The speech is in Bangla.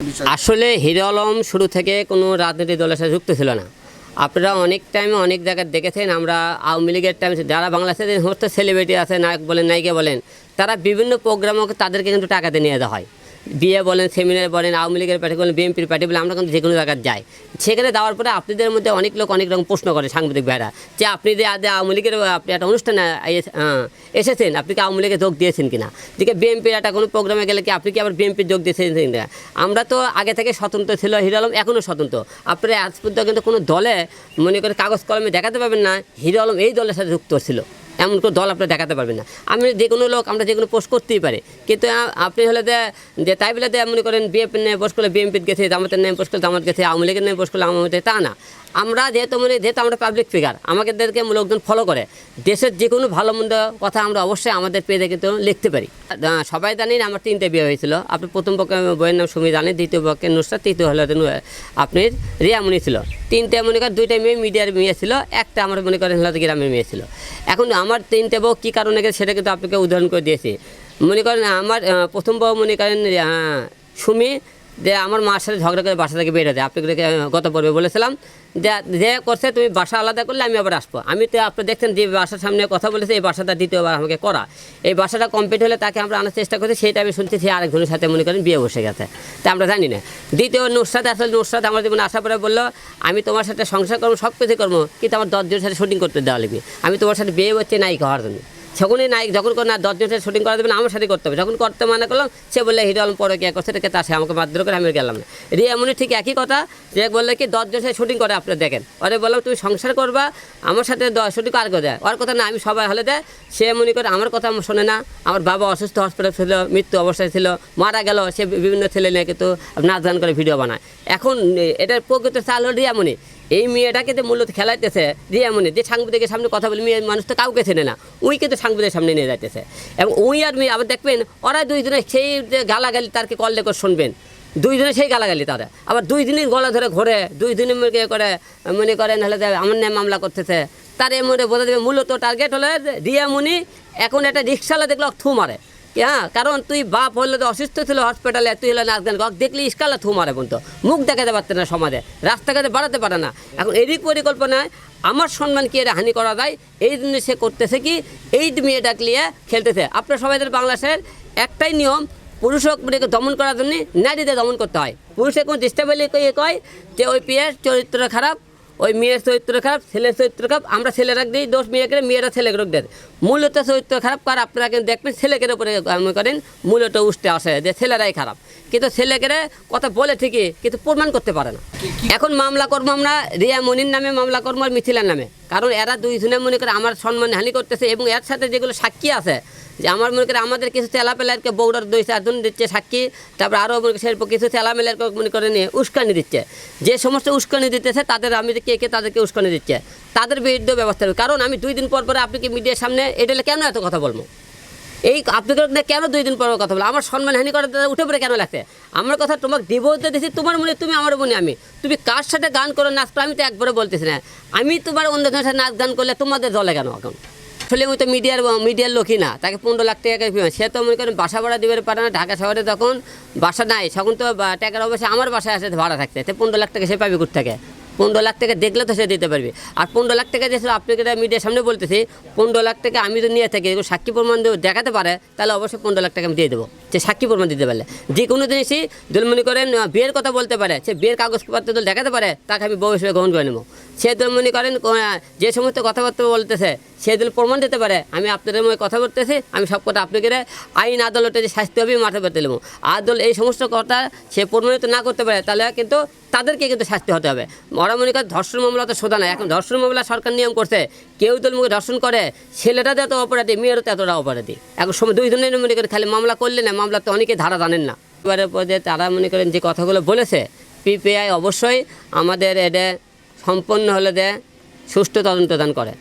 বিষয়? আসলে হিরো আলম শুরু থেকে কোনো রাজনৈতিক দলের সাথে যুক্ত ছিল না। আপনারা অনেক টাইমে অনেক জায়গায় দেখেছেন, আমরা আওয়ামী লীগের টাইমে যারা বাংলাদেশে সমস্ত সেলিব্রিটি আছে, নায়ক বলেন নায়িকা বলেন, তারা বিভিন্ন প্রোগ্রামে তাদেরকে কিন্তু টাকা দিয়ে নিয়ে দেওয়া হয়। বিয়ে বলেন, সেমিনার বলেন, আওয়ামী লীগের পার্টি বলেন, বিএনপির পার্টি বলেন, আমরা কিন্তু যে কোনো জায়গায় যাই। সেখানে দেওয়ার পরে আপনাদের মধ্যে অনেক লোক অনেক রকম প্রশ্ন করে, সাংবাদিক ভাইরা, যে আপনি যে আজ আওয়ামী লীগের আপনি একটা অনুষ্ঠানে এসেছেন, আপনি কি আওয়ামী লীগে যোগ দিয়েছেন কিনা? দিকে বিএনপির একটা কোনো প্রোগ্রামে গেলে কি আপনি কি আবার বিএনপির যোগ দিয়েছেন কিনা? আমরা তো আগে থেকে স্বতন্ত্র ছিল, হিরো আলম এখনও স্বতন্ত্র। আপনারা আজ পর্যন্ত কিন্তু কোনো দলে মনে করে কাগজ কলমে দেখাতে পারবেন না হিরো আলম এই দলের সাথে যুক্ত ছিল, এমন কোনো দল আপনি দেখাতে পারবেন না। আমি যে কোনো লোক, আমরা যে কোনো পোস্ট করতেই পারি, কিন্তু আপনি হলে যে তাই বলে মনে করেন বিএনপির নিয়ে পোস্ট করলে বিএনপির গেছে, জামাতের নিয়ে পোস্ট করলে জামাত গেছে, আওয়ামী লীগের নিয়ে পোস্ট করলে আওয়ামী লীগ, তা না। আমরা যেহেতু আমরা পাবলিক ফিগার, আমাদেরকে লোকজন ফলো করে, দেশের যে কোনো ভালো মন্দ কথা আমরা অবশ্যই আমাদের পেজে কিন্তু লিখতে পারি। সবাই জানেন আমার 3টে বিয়ে হয়েছিল। আপনি প্রথম পক্ষে বইয়ের নাম সুমি জানেন, দ্বিতীয় পক্ষে নুসরাত, তৃতীয় হলো আপনার রিয়ামণি ছিল। 3টে মনে করেন 2টা মেয়ে মিডিয়ার মেয়ে ছিল, একটা আমার মনে করেন হলো গ্রামের মেয়ে ছিল। এখন আমার 3টে বউ কী কারণে গেছে সেটা কিন্তু আপনাকে উদাহরণ করে দিয়েছি। মনে করেন আমার প্রথম বউ মনে করেন সুমি, যে আমার মার সাথে ঝগড়া করে বাসা থেকে বেরোতে, আপনাকে গত পর্বে বলেছিলাম যে করছে তুমি বাসা আলাদা করলে আমি আবার আসবো। আমি তো আপনি দেখছেন যে বাসার সামনে কথা বলেছে, এই বাসাটা দ্বিতীয়বার আমাকে করা, এই বাসাটা কমপ্লিট হলে তাকে আমরা আনার চেষ্টা করছি, সেইটা আমি শুনছি সে আরেকজনের সাথে মনে করেন বিয়ে বসে গেছে, তা আমরা জানি না। দ্বিতীয় নুসরাত, আসলে নুসরাত আমার জীবনে আসার পরে বললো আমি তোমার সাথে সংসার করবো, সব কিছু করবো, কিন্তু আমার 10 জনের সাথে শুটিং করতে দেওয়া লাগবে, আমি তোমার সাথে বিয়ে হচ্ছে নায়িকা হওয়ার জন্য। যখনই নায়ক যখন করে না 10 জনের সাথে শুটিং করা দেবে না, আমার সাথে করতে হবে। যখন করতে মানা করলাম, সে বললে হিরো আলম পরে কে করছে, এটাকে তা সে আমাকে মারধর করে, আমি গেলাম না। রিয়ামণি ঠিক একই কথা, যে বললে কি 10 জনের সাথে শুটিং করে আপনি দেখেন, ওরে বললাম তুমি সংসার করবা, আমার সাথে শুটিং আর করে দেয়, ওর কথা না, আমি সবাই হলে দেয়, সে মনে করে আমার কথা শোনে না। আমার বাবা অসুস্থ, হসপিটাল ছিল, মৃত্যু অবস্থায় ছিল, মারা গেল, সে বিভিন্ন ছেলে নিয়ে কিন্তু নাচ গান করে ভিডিও বানায়। এখন এটার প্রকৃত চাল হল রিয়ামণি। এই মেয়েটাকে যে মূলত খেলাইতেছে রিয়ামণি, যে সাংবাদিকের সামনে কথা বলে, মেয়ে মানুষ তো কাউকে চেনে না, উই কিন্তু সাংবাদিকের সামনে নিয়ে যাইতেছে। এবং উই আর মেয়ে আবার দেখবেন ওরা 2 জনে সেই যে গালাগালি তারকে কল রেকর্ড শুনবেন, 2 জনে সেই গালাগালি তারা, আবার 2 দিনই গলা ধরে ঘোরে, 2 দিনের মধ্যে করে মনে করেন হলে আমার নামে মামলা করতেছে। তার এর মধ্যে বোঝা যাবে মূলত টার্গেট হলে রিয়ামণি এখন একটা রিক্সাওয়ালা দেখলো থু মারে, হ্যাঁ, কারণ তুই বাপ হলে তো অসুস্থ ছিল হসপিটালে, তুই হলে নাচ গান দেখলি ইস্কালা থু মারে, বলতো মুখ দেখাতে পারতে না সমাজে, রাস্তাঘাটে বাড়াতে পারে না। এখন এরই পরিকল্পনায় আমার সম্মান কি এটা হানি করা যায়, এই জন্য সে করতেছে কি, এই মেয়েটা নিয়ে খেলতেছে। আপনার সবাইদের বাংলাদেশের একটাই নিয়ম, পুরুষকে দমন করার জন্য নারীদের দমন করতে হয়। পুরুষের কোনো ডিস্টার্বেলি কয় যে ওই পিয়ের চরিত্র খারাপ, ওই মেয়ের চরিত্র খারাপ, ছেলের চরিত্র খারাপ, আমরা ছেলেরা দিই দোষ মেয়েকে, মেয়েরা ছেলেকে রোগ দেয়। মূলত চরিত্র খারাপ কার, আপনারা কিন্তু দেখবেন ছেলেকের উপরে মনে করেন মূলত উঠতে আসে যে ছেলেরাই খারাপ, কিন্তু ছেলেকের কথা বলে ঠিকই কিন্তু প্রমাণ করতে পারে না। এখন মামলা করবো আমরা রিয়ামণির নামে, মামলা করবো আর মিথিলার নামে, কারণ এরা 2 জনে মনে করে আমার সম্মান হানি করতেছে। এবং এর সাথে যেগুলো সাক্ষী আছে, যে আমার মনে করে আমাদের কিছু চেলাপেলারকে বৌড়ার 2-4 জন দিচ্ছে সাক্ষী, তারপর আরও সেরকম কিছু চেলামেলারকে মনে করে নিয়ে উস্কানি দিচ্ছে। যে সমস্ত উস্কানি দিতেছে তাদের আমি কে তাদেরকে উস্কানি দিচ্ছে, তাদের বিরুদ্ধে ব্যবস্থা হবে। কারণ আমি 2 দিন পর পরে আপনাকে মিডিয়ার সামনে এটা কেন এত কথা বলবো, এই আপনাকে কেন 2 দিন পর কথা বলো, আমার সম্মান হানি করার উঠে পড়ে কেন লাগছে? আমার কথা তোমাকে ডিভোর্স দিয়েছি, তোমার মনে তুমি, আমার মনে আমি, তুমি কার সাথে গান করো নাচ করো, আমি তো একবারে বলতেছি না। আমি তোমার অন্যজনের সাথে নাচ গান করলে তোমাদের দলে কেন? এখন আসলে ওই তো মিডিয়ার লোকই না, তাকে 15 লাখ টাকা, সে তো মনে করেন বাসা ভাড়া দিতে পারে না। ঢাকা শহরে যখন বাসা নাই, তখন তো টাকার অবশ্যই আমার বাসায় আসে ভাড়া থাকতে, 15 লাখ টাকা সে পাবে কোথা থেকে? 15 লাখ টাকা দেখলে তো সে দিতে পারবে। আর 15 লাখ টাকা যেসব আপনাকে মিডিয়ার সামনে বলতেছি, 15 লাখ টাকা আমি তো নিয়ে থাকি, সাক্ষী প্রমাণ দেখাতে পারে, তাহলে অবশ্যই 15 লাখ টাকা আমি দিয়ে দেবো, যে সাক্ষী প্রমাণ দিতে পারলে। যে কোনো জিনিসই দল মনে করেন বিয়ের কথা বলতে পারে, সে বিয়ের কাগজপত্র দল দেখাতে পারে, তাকে আমি বউ হিসেবে গ্রহণ করে নেবো। সে দল মনে করেন যে সমস্ত কথাবার্তা বলতেছে, সে দল প্রমাণ দিতে পারে, আমি আপনাদের মধ্যে কথা বলতেছি, আমি সব কথা আপনাকে আইন আদালতে যে শাস্তি হবে মাঠে পেতে নেবো। আর দল এই সমস্ত কথা সে প্রমাণিত না করতে পারে, তাহলে কিন্তু তাদেরকে কিন্তু শাস্তি হতে হবে। ওরা মনে করে ধর্ষণ মামলা তো সোজা না, এখন ধর্ষণ মামলা সরকার নিয়ম করছে, কেউ দল মুখে ধর্ষণ করে, ছেলেটা তো এত অপরাধী, মেয়েরও তো এতটা অপরাধী। এখন সময় 2 জনের মনে করে খালি মামলা করলে না, মামলা তো অনেকে ধারা জানেন না। এবারে পর্যায়ে তারা মনে করেন যে কথাগুলো বলেছে, পিপিআই অবশ্যই আমাদের এটা সম্পন্ন হলে সুষ্ঠু তদন্ত দান করে।